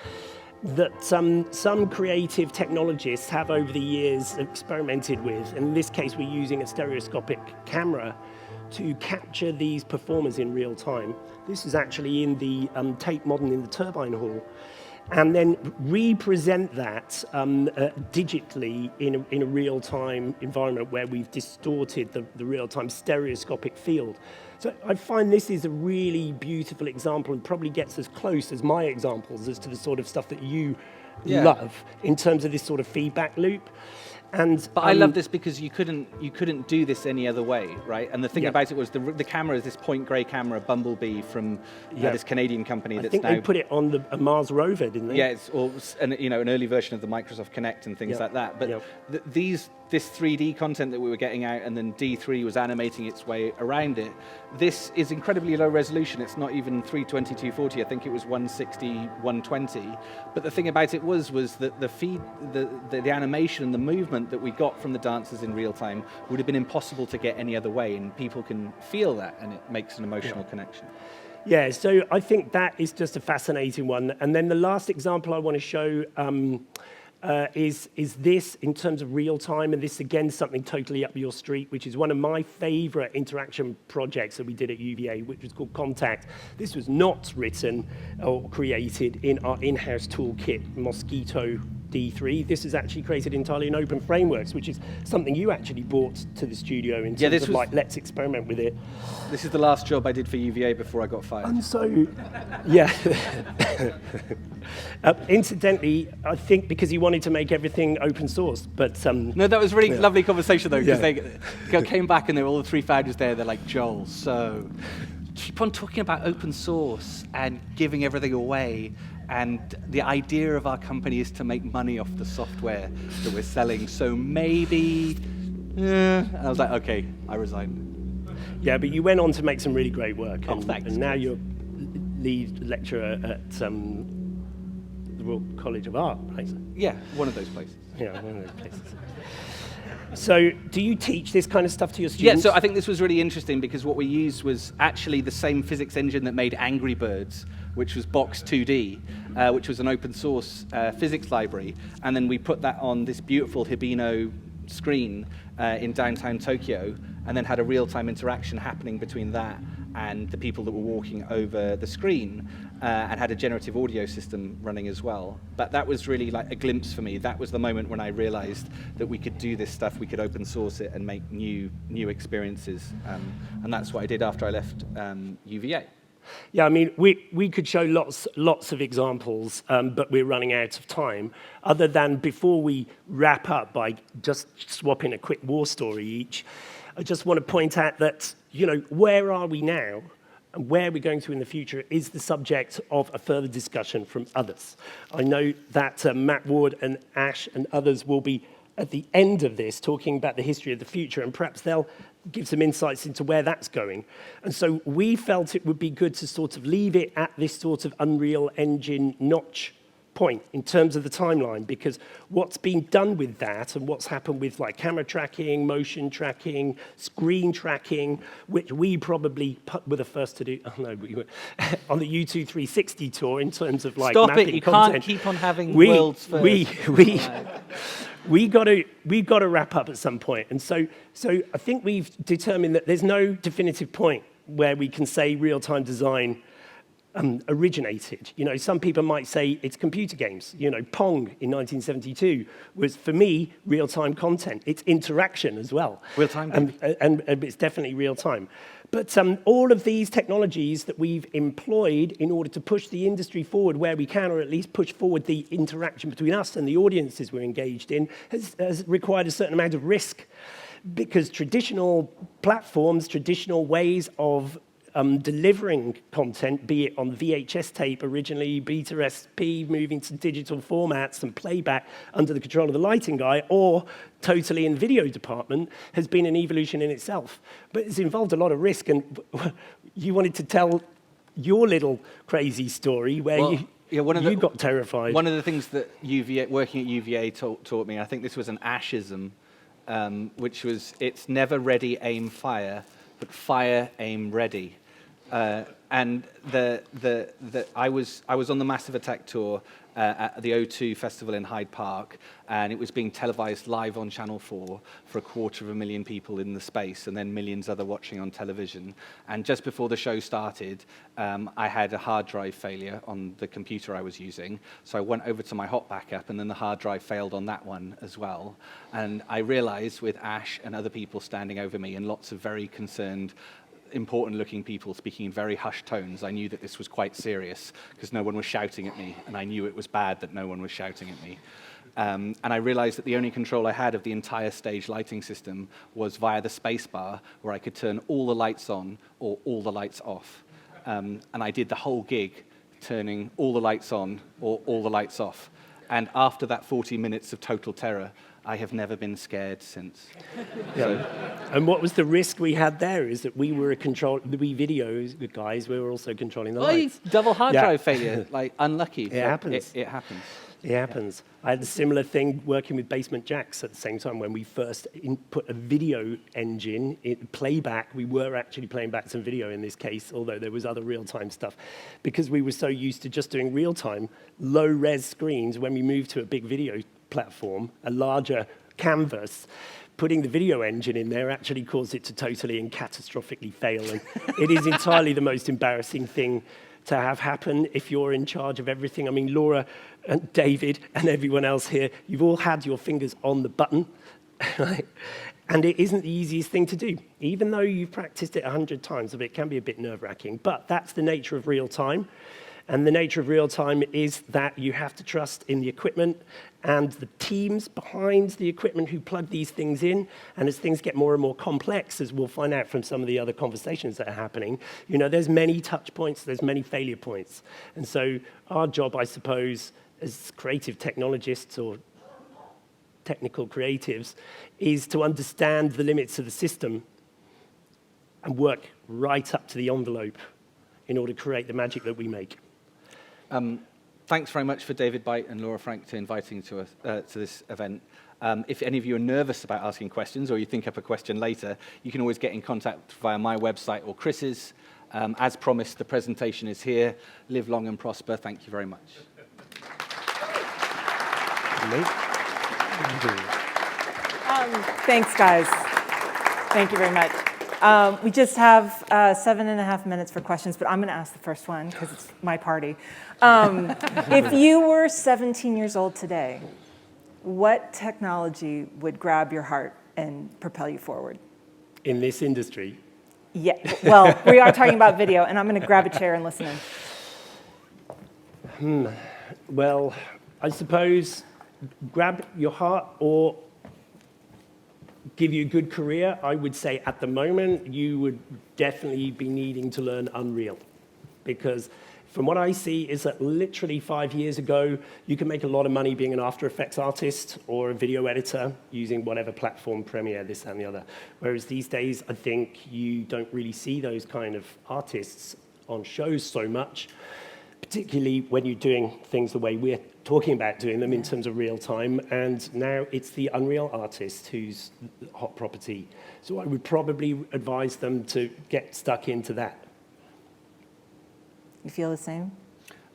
S4: that some creative technologists have over the years experimented with. In this case, we're using a stereoscopic camera to capture these performers in real time. This is actually in the Tate Modern in the Turbine Hall. And then represent that digitally in a real-time environment where we've distorted the real-time stereoscopic field. So I find this is a really beautiful example and probably gets as close as my examples as to the sort of stuff that you love in terms of this sort of feedback loop. And
S3: But I love this because you couldn't do this any other way, right? And the thing about it was the camera is this point grey camera, Bumblebee from this Canadian company that's
S4: I think
S3: now
S4: they put it on a Mars rover, didn't they?
S3: yeah, it's an early version of the Microsoft Kinect and things like that. But this 3D content that we were getting out, and then D3 was animating its way around it. This is incredibly low resolution. It's not even 320, 240. I think it was 160, 120. But the thing about it was that the feed, the animation and the movement that we got from the dancers in real time would have been impossible to get any other way, and people can feel that, and it makes an emotional connection.
S4: Yeah, so I think that is just a fascinating one. And then the last example I want to show is this in terms of real time, and this again something totally up your street, which is one of my favorite interaction projects that we did at UVA, which was called Contact. This was not written or created in our in-house toolkit, Mosquito D3. This is actually created entirely in open frameworks, which is something you actually brought to the studio in terms of like, let's experiment with it.
S3: This is the last job I did for UVA before I got fired.
S4: And so, yeah. Incidentally, I think because he wanted to make everything open source, but...
S3: no, that was a really lovely conversation, though, because they came back and there were all the three founders there. They're like, Joel, so keep on talking about open source and giving everything away. And the idea of our company is to make money off the software that we're selling. So maybe... And I was like, okay, I resign.
S4: Yeah, but you went on to make some really great work.
S3: Oh, thanks.
S4: And now you're lead lecturer at the Royal College of Art, right?
S3: Yeah, one of those places.
S4: Yeah, one of those places. So do you teach this kind of stuff to your
S3: Yeah,
S4: students?
S3: so I think this was really interesting because what we used was actually the same physics engine that made Angry Birds, which was Box 2D, which was an open source physics library. And then we put that on this beautiful Hibino screen in downtown Tokyo, and then had a real-time interaction happening between that and the people that were walking over the screen, and had a generative audio system running as well. But that was really like a glimpse for me. That was the moment when I realized that we could do this stuff, we could open source it and make new experiences. And that's what I did after I left UVA.
S4: Yeah, I mean, we could show lots of examples, but we're running out of time. Other than before we wrap up by just swapping a quick war story each, I just want to point out that, you know, where are we now and where we're going to in the future is the subject of a further discussion from others. I know that Matt Ward and Ash and others will be at the end of this talking about the history of the future, and perhaps they'll give some insights into where that's going. And so we felt it would be good to sort of leave it at this sort of Unreal Engine notch point in terms of the timeline, because what's been done with that and what's happened with like camera tracking, motion tracking, screen tracking, which we probably were the first to do, oh no, we were on the U2 360 tour in terms of like
S3: Stop
S4: mapping
S3: it, you
S4: content.
S3: can't keep on having worlds first.
S4: We've got to wrap up at some point. And so I think we've determined that there's no definitive point where we can say real-time design originated. You know, some people might say it's computer games. You know, Pong in 1972 was, for me, real-time content. It's interaction as well.
S3: Real-time.
S4: And it's definitely real-time. But all of these technologies that we've employed in order to push the industry forward where we can, or at least push forward the interaction between us and the audiences we're engaged in, has required a certain amount of risk, because traditional platforms, traditional ways of delivering content, be it on VHS tape originally, Beta SP, moving to digital formats and playback under the control of the lighting guy, or totally in video department, has been an evolution in itself. But it's involved a lot of risk, and you wanted to tell your little crazy story where you got terrified.
S3: One of the things that working at UVA taught me, I think this was an Ashism, which was, it's never ready, aim, fire, but fire, aim, ready. And I was on the Massive Attack tour at the O2 Festival in Hyde Park, and it was being televised live on Channel 4 for 250,000 people in the space, and then millions other watching on television. And just before the show started, I had a hard drive failure on the computer I was using, so I went over to my hot backup, and then the hard drive failed on that one as well. And I realized, with Ash and other people standing over me and lots of very concerned important-looking people speaking in very hushed tones, I knew that this was quite serious because no one was shouting at me, and I knew it was bad that no one was shouting at me. And I realized that the only control I had of the entire stage lighting system was via the space bar, where I could turn all the lights on or all the lights off. And I did the whole gig turning all the lights on or all the lights off. And after that 40 minutes of total terror, I have never been scared since.
S4: And what was the risk we had there is that we were we videos guys, we were also controlling the lights.
S3: Double hard drive failure, like unlucky.
S4: It happens.
S3: It happens.
S4: It happens. I had a similar thing working with Basement Jacks at the same time when we first put a video engine in playback. We were actually playing back some video in this case, although there was other real-time stuff. Because we were so used to just doing real-time, low-res screens, when we moved to a big video platform, a larger canvas, putting the video engine in there actually caused it to totally and catastrophically fail. And it is entirely the most embarrassing thing to have happen if you're in charge of everything. I mean, Laura and David and everyone else here, you've all had your fingers on the button, right? And it isn't the easiest thing to do. Even though you've practiced it 100 times, it can be a bit nerve-wracking. But that's the nature of real time. And the nature of real time is that you have to trust in the equipment and the teams behind the equipment who plug these things in. And as things get more and more complex, as we'll find out from some of the other conversations that are happening, you know, there's many touch points, there's many failure points. And so our job, I suppose, as creative technologists or technical creatives, is to understand the limits of the system and work right up to the envelope in order to create the magic that we make.
S3: Thanks very much for David Byte and Laura Frank to inviting to us to this event. If any of you are nervous about asking questions or you think up a question later, you can always get in contact via my website or Chris's. As promised, the presentation is here. Live long and prosper. Thank you very much.
S2: Thanks, guys. Thank you very much. We just have 7.5 minutes for questions, but I'm going to ask the first one because it's my party. If you were 17 years old today, what technology would grab your heart and propel you forward?
S4: In this industry?
S2: Yeah, well, we are talking about video, and I'm going to grab a chair and listen in.
S4: Well, I suppose grab your heart or give you a good career, I would say at the moment you would definitely be needing to learn Unreal. Because from what I see is that literally 5 years ago, you can make a lot of money being an After Effects artist or a video editor using whatever platform, Premiere, this, that, and the other. Whereas these days, I think you don't really see those kind of artists on shows so much, particularly when you're doing things the way we're talking about doing them in terms of real time. And now it's the Unreal artist who's the hot property. So I would probably advise them to get stuck into that.
S2: You feel the same?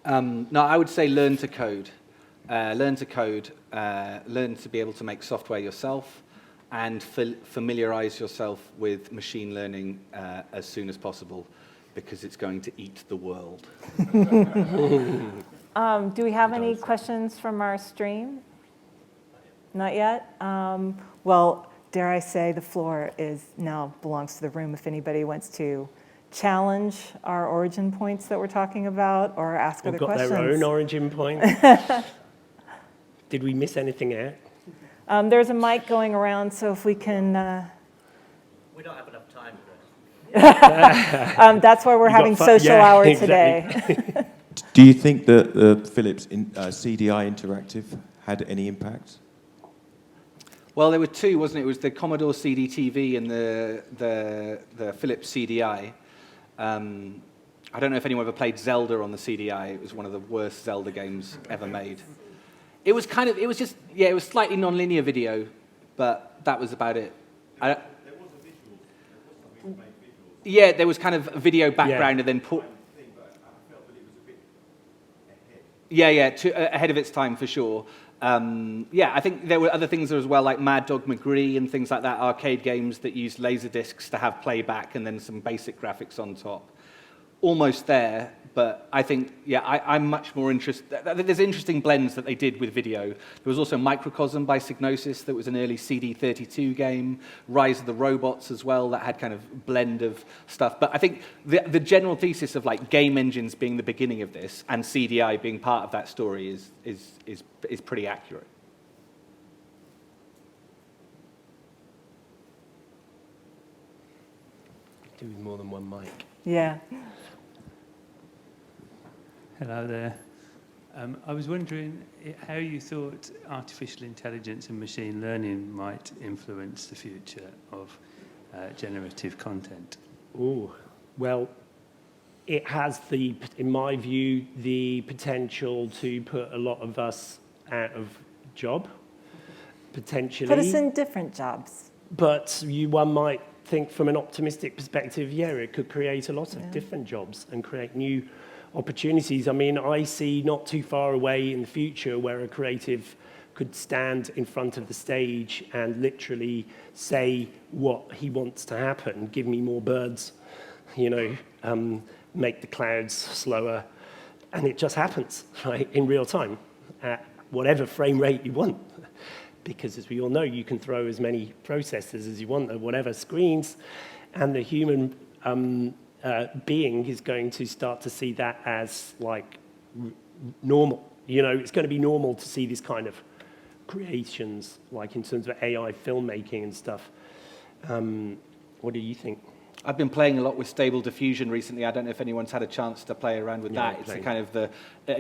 S3: No, I would say learn to code. Learn to code, learn to be able to make software yourself, and familiarize yourself with machine learning as soon as possible, because it's going to eat the world.
S2: Do we have any questions from our stream? Not yet? Well, dare I say the floor now belongs to the room if anybody wants to challenge our origin points that we're talking about or ask other questions.
S4: Got their own origin point. Did we miss anything out?
S2: There's a mic going around, so if we can...
S5: We don't have enough time for this.
S2: that's why we're having social hour
S4: exactly.
S2: today.
S6: Do you think that the Philips CDI Interactive had any impact?
S3: Well, there were two, wasn't it? It was the Commodore CD-TV and the Philips CDI. I don't know if anyone ever played Zelda on the CDI. It was one of the worst Zelda games ever made. It was it was slightly non-linear video, but that was about it. There was a visual. Yeah, there was kind of a video background and then put. Ahead of its time for sure. I think there were other things as well, like Mad Dog McGree and things like that, arcade games that used laser discs to have playback and then some basic graphics on top. almost there, but I think, yeah, I'm much more interested. There's interesting blends that they did with video. There was also Microcosm by Psygnosis that was an early CD32 game, Rise of the Robots as well, that had kind of blend of stuff. But I think the general thesis of like game engines being the beginning of this and CDI being part of that story is pretty accurate.
S4: Do with more than one mic.
S2: Yeah.
S7: Hello there. I was wondering how you thought artificial intelligence and machine learning might influence the future of generative content.
S4: Oh, well, it has in my view, the potential to put a lot of us out of job, potentially.
S2: Put us in different jobs.
S4: But one might think from an optimistic perspective, yeah, it could create a lot of different jobs and create new opportunities. I mean, I see not too far away in the future where a creative could stand in front of the stage and literally say what he wants to happen. Give me more birds, make the clouds slower. And it just happens, right, in real time at whatever frame rate you want. Because as we all know, you can throw as many processors as you want at whatever screens, and the human being is going to start to see that as like normal. It's going to be normal to see this kind of creations, like in terms of AI filmmaking and stuff. What do you think?
S3: I've been playing a lot with Stable Diffusion recently. I don't know if anyone's had a chance to play around with that. It's the kind of the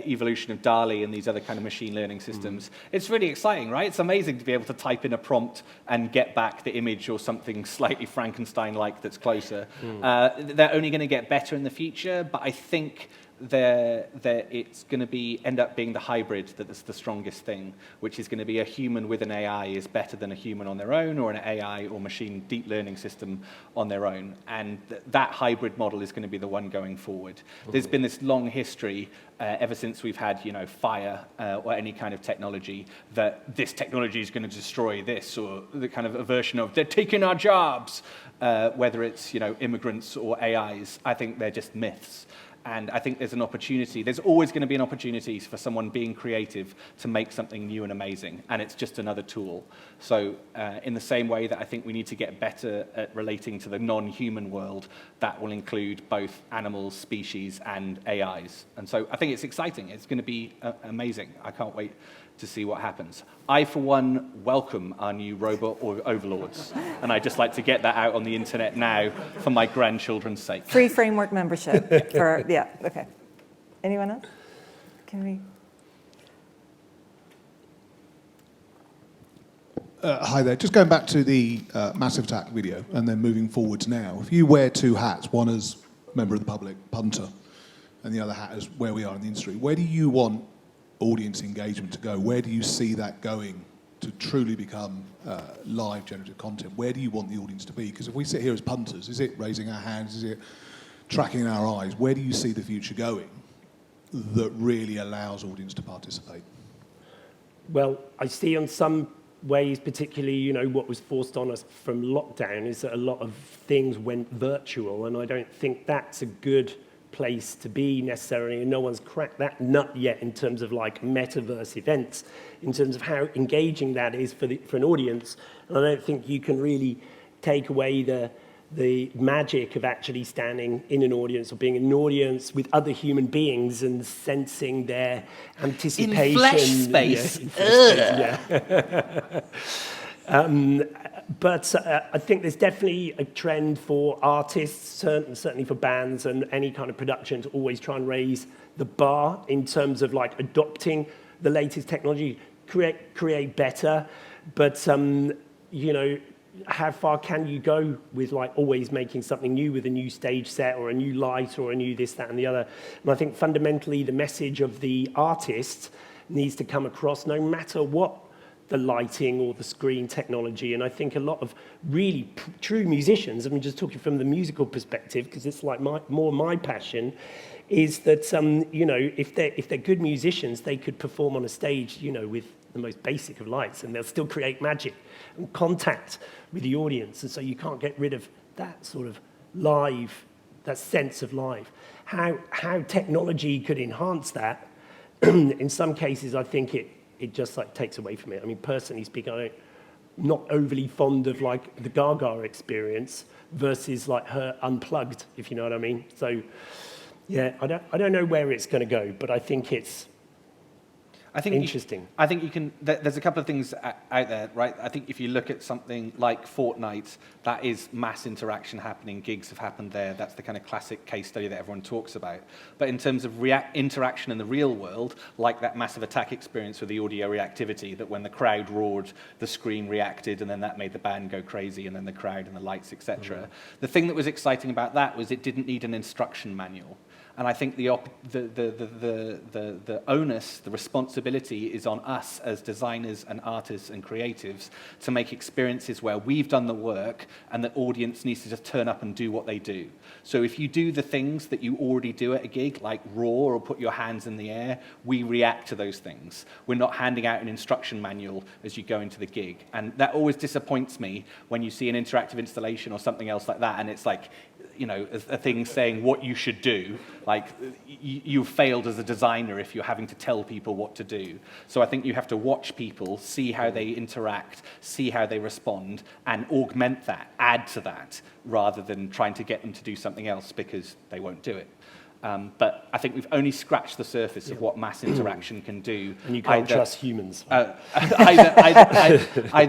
S3: evolution of DALL-E and these other kind of machine learning systems. It's really exciting, right? It's amazing to be able to type in a prompt and get back the image or something slightly Frankenstein-like that's closer. They're only going to get better in the future, but I think it's going to end up being the hybrid that's the strongest thing, which is going to be a human with an AI is better than a human on their own, or an AI or machine deep learning system on their own. And that hybrid model is going to be the one going forward. There's been this long history ever since we've had, fire or any kind of technology, that this technology is going to destroy this, or the kind of a version of they're taking our jobs, whether it's immigrants or AIs. I think they're just myths. And I think there's an opportunity. There's always going to be an opportunity for someone being creative to make something new and amazing, and it's just another tool. So in the same way that I think we need to get better at relating to the non-human world, that will include both animals, species, and AIs. And so I think it's exciting. It's going to be amazing. I can't wait to see what happens. I, for one, welcome our new robot overlords, and I'd just like to get that out on the internet now for my grandchildren's sake.
S2: Free framework membership for, okay. Anyone else? Can we?
S8: Hi there. Just going back to the Massive Attack video and then moving forwards now. If you wear two hats, one as member of the public, punter, and the other hat as where we are in the industry, where do you want audience engagement to go? Where do you see that going to truly become live generative content? Where do you want the audience to be? Because if we sit here as punters, is it raising our hands? Is it tracking our eyes? Where do you see the future going that really allows audience to participate?
S4: Well, I see on some ways, particularly, what was forced on us from lockdown is that a lot of things went virtual, and I don't think that's a good place to be necessarily, and no one's cracked that nut yet in terms of like metaverse events, in terms of how engaging that is for an audience. And I don't think you can really take away the magic of actually standing in an audience or being in an audience with other human beings and sensing their anticipation.
S3: In flesh space.
S4: Yeah. But I think there's definitely a trend for artists, certainly for bands and any kind of production, to always try and raise the bar in terms of like adopting the latest technology, create better. But how far can you go with like always making something new with a new stage set or a new light or a new this, that, and the other? And I think fundamentally the message of the artist needs to come across no matter what the lighting or the screen technology. And I think a lot of really true musicians, I mean, just talking from the musical perspective, because it's like more my passion, is that, if they're good musicians, they could perform on a stage, with the most basic of lights, and they'll still create magic and contact with the audience. And so you can't get rid of that sort of live, that sense of live. how technology could enhance that. In some cases, I think it just like takes away from it. I mean, personally speaking, I'm not overly fond of like the Gaga experience versus like her Unplugged, if you know what I mean. So yeah, I don't know where it's going to go, but I think it's interesting.
S3: I think you can. There's a couple of things out there, right? I think if you look at something like Fortnite, that is mass interaction happening. Gigs have happened there. That's the kind of classic case study that everyone talks about. But in terms of interaction in the real world, like that massive attack experience with the audio reactivity, that when the crowd roared, the screen reacted, and then that made the band go crazy, and then the crowd and the lights, etc. The thing that was exciting about that was it didn't need an instruction manual. And I think the onus, the responsibility is on us as designers and artists and creatives to make experiences where we've done the work and the audience needs to just turn up and do what they do. So if you do the things that you already do at a gig, like roar or put your hands in the air, we react to those things. We're not handing out an instruction manual as you go into the gig. And that always disappoints me when you see an interactive installation or something else like that, and it's like, you know, a thing saying what you should do. Like, you've failed as a designer if you're having to tell people what to do. So I think you have to watch people, see how they interact, see how they respond, and augment that, add to that, rather than trying to get them to do something else because they won't do it. But I think we've only scratched the surface of what mass interaction can do.
S4: And you can't trust humans.
S3: Either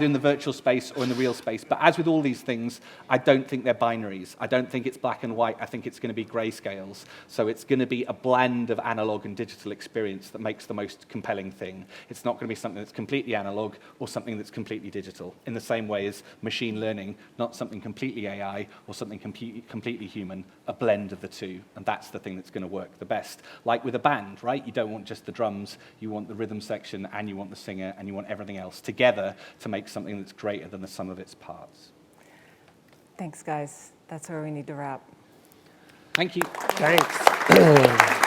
S3: in the virtual space or in the real space. But as with all these things, I don't think they're binaries. I don't think it's black and white. I think it's going to be grayscales. So it's going to be a blend of analog and digital experience that makes the most compelling thing. It's not going to be something that's completely analog or something that's completely digital. In the same way as machine learning, not something completely AI or something completely human, a blend of the two. And that's the thing that's going to work the best. Like with a band, right? You don't want just the drums, you want the rhythm section, and you want the singer, and you want everything else together to make something that's greater than the sum of its parts.
S2: Thanks, guys. That's where we need to wrap.
S3: Thank you.
S4: Thanks.